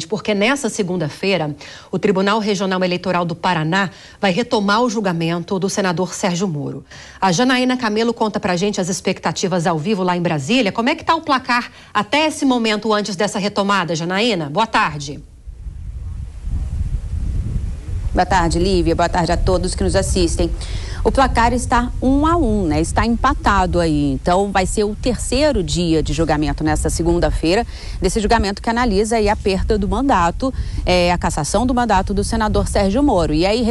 Porque nessa segunda-feira, o Tribunal Regional Eleitoral do Paraná vai retomar o julgamento do senador Sérgio Moro. A Janaína Camelo conta pra gente as expectativas ao vivo lá em Brasília. Como é que tá o placar até esse momento antes dessa retomada, Janaína? Boa tarde. Boa tarde, Lívia. Boa tarde a todos que nos assistem. O placar está 1-1, né? Está empatado aí. Então, vai ser o terceiro dia de julgamento nesta segunda-feira, desse julgamento que analisa aí a perda do mandato, a cassação do mandato do senador Sérgio Moro. E aí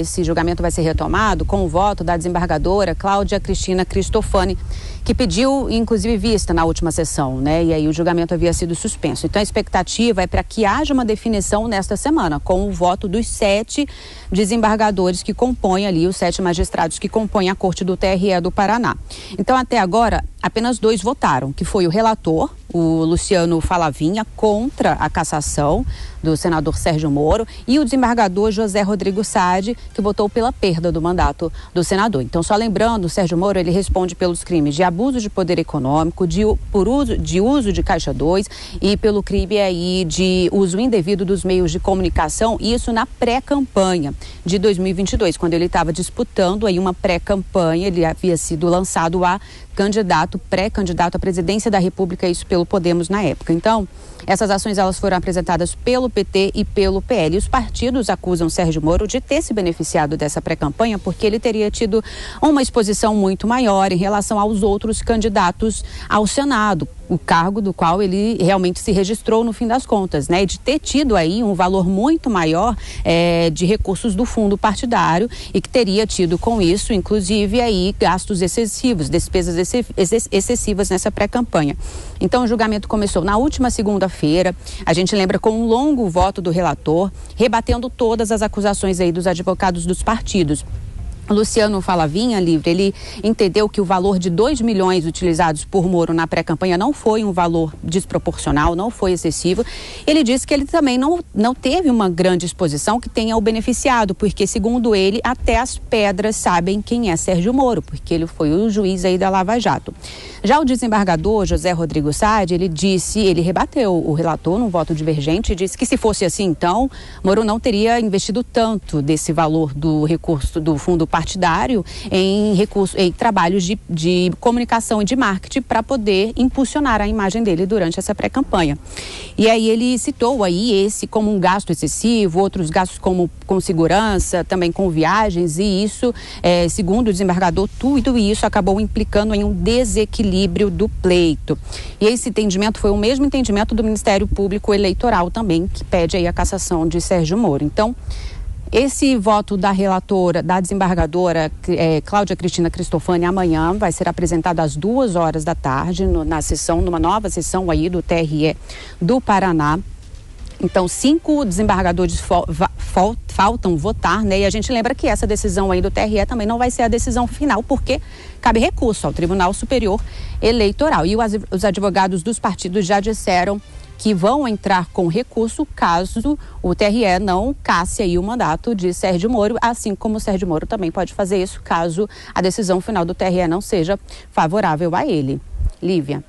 esse julgamento vai ser retomado com o voto da desembargadora Cláudia Cristina Cristofani, que pediu, inclusive, vista na última sessão, né? E aí o julgamento havia sido suspenso. Então, a expectativa é para que haja uma definição nesta semana, com o voto dos 7 desembargadores que compõem ali, os 7 magistrados que compõem a Corte do TRE do Paraná. Então, até agora, apenas 2 votaram, que foi o relator, o Luciano Falavinha, contra a cassação do senador Sérgio Moro, e o desembargador José Rodrigo Saad, que votou pela perda do mandato do senador. Então, só lembrando, o Sérgio Moro, ele responde pelos crimes de abuso de poder econômico, de uso de Caixa 2 e pelo crime aí de uso indevido dos meios de comunicação, isso na pré-campanha de 2022, quando ele estava disputando aí uma pré-campanha, ele havia sido lançado a pré-candidato à presidência da República, isso pelo Podemos na época. Então, essas ações elas foram apresentadas pelo PT e pelo PL. E os partidos acusam Sérgio Moro de ter se beneficiado dessa pré-campanha porque ele teria tido uma exposição muito maior em relação aos outros candidatos ao Senado, o cargo do qual ele realmente se registrou no fim das contas, né? E de ter tido aí um valor muito maior de recursos do fundo partidário e que teria tido com isso, inclusive, aí gastos excessivos, despesas excessivas nessa pré-campanha. Então, o julgamento começou na última segunda-feira, a gente lembra com um longo voto do relator, rebatendo todas as acusações aí dos advogados dos partidos. Luciano Falavinha, Livre, ele entendeu que o valor de 2 milhões utilizados por Moro na pré-campanha não foi um valor desproporcional, não foi excessivo. Ele disse que ele também não teve uma grande exposição que tenha o beneficiado, porque, segundo ele, até as pedras sabem quem é Sérgio Moro, porque ele foi o juiz aí da Lava Jato. Já o desembargador José Rodrigo Saad, ele rebateu o relator num voto divergente e disse que se fosse assim, então, Moro não teria investido tanto desse valor do recurso do fundo partidário em trabalhos de comunicação e de marketing para poder impulsionar a imagem dele durante essa pré-campanha. E aí ele citou aí esse como um gasto excessivo, outros gastos como com segurança, também com viagens, e isso, segundo o desembargador, tudo isso acabou implicando em um desequilíbrio do pleito. E esse entendimento foi o mesmo entendimento do Ministério Público Eleitoral também, que pede aí a cassação de Sérgio Moro. Então, esse voto da relatora, da desembargadora Cláudia Cristina Cristofani, amanhã vai ser apresentado às 14h numa nova sessão aí do TRE do Paraná. Então, 5 desembargadores faltam votar, né? E a gente lembra que essa decisão aí do TRE também não vai ser a decisão final, porque cabe recurso ao Tribunal Superior Eleitoral. E os advogados dos partidos já disseram que vão entrar com recurso caso o TRE não casse aí o mandato de Sérgio Moro, assim como o Sérgio Moro também pode fazer isso caso a decisão final do TRE não seja favorável a ele. Lívia.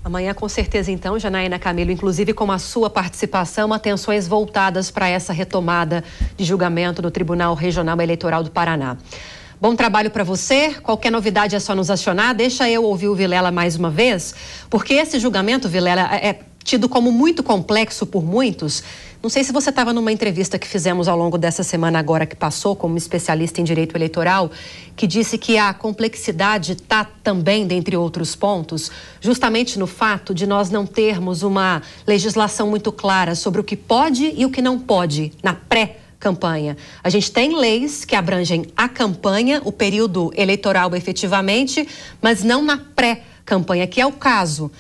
Amanhã, com certeza, então, Janaína Camelo, inclusive com a sua participação, atenções voltadas para essa retomada de julgamento do Tribunal Regional Eleitoral do Paraná. Bom trabalho para você. Qualquer novidade é só nos acionar. Deixa eu ouvir o Vilela mais uma vez, porque esse julgamento, Vilela, é tido como muito complexo por muitos. Não sei se você estava numa entrevista que fizemos ao longo dessa semana agora que passou, como especialista em direito eleitoral, que disse que a complexidade está também, dentre outros pontos, justamente no fato de nós não termos uma legislação muito clara sobre o que pode e o que não pode na pré-campanha. A gente tem leis que abrangem a campanha, o período eleitoral efetivamente, mas não na pré-campanha, que é o caso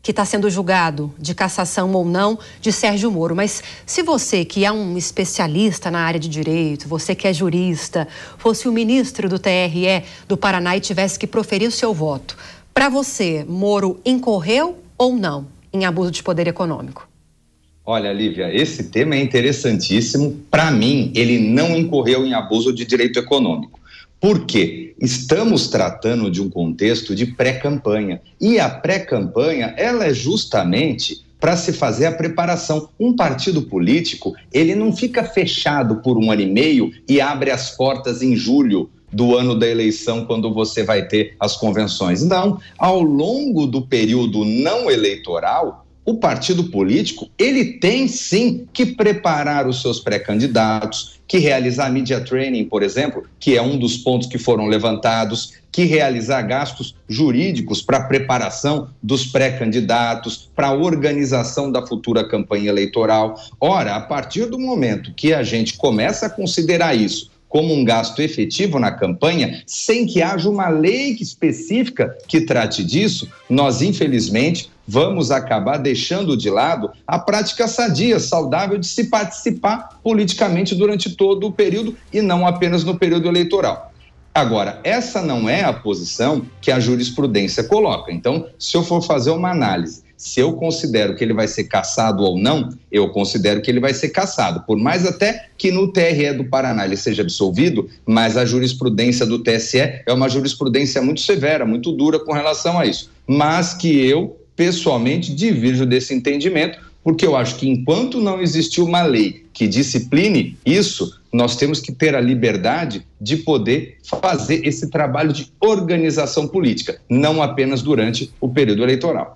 que está sendo julgado de cassação ou não de Sérgio Moro. Mas se você, que é um especialista na área de direito, você que é jurista, fosse o ministro do TRE do Paraná e tivesse que proferir o seu voto, para você, Moro incorreu ou não em abuso de poder econômico? Olha, Lívia, esse tema é interessantíssimo. Para mim, ele não incorreu em abuso de direito econômico. Por quê? Estamos tratando de um contexto de pré-campanha. E a pré-campanha, ela é justamente para se fazer a preparação. Um partido político, ele não fica fechado por 1 ano e meio e abre as portas em julho do ano da eleição, quando você vai ter as convenções. Não, ao longo do período não eleitoral, o partido político, ele tem sim que preparar os seus pré-candidatos, que realizar media training, por exemplo, que é um dos pontos que foram levantados, que realizar gastos jurídicos para a preparação dos pré-candidatos, para a organização da futura campanha eleitoral. Ora, a partir do momento que a gente começa a considerar isso como um gasto efetivo na campanha, sem que haja uma lei específica que trate disso, nós, infelizmente, vamos acabar deixando de lado a prática sadia, saudável de se participar politicamente durante todo o período e não apenas no período eleitoral. Agora, essa não é a posição que a jurisprudência coloca. Então, se eu for fazer uma análise, se eu considero que ele vai ser cassado ou não, eu considero que ele vai ser cassado, por mais até que no TRE do Paraná ele seja absolvido, mas a jurisprudência do TSE é uma jurisprudência muito severa, muito dura com relação a isso, mas que eu, pessoalmente, divirjo desse entendimento, porque eu acho que enquanto não existir uma lei que discipline isso, nós temos que ter a liberdade de poder fazer esse trabalho de organização política, não apenas durante o período eleitoral.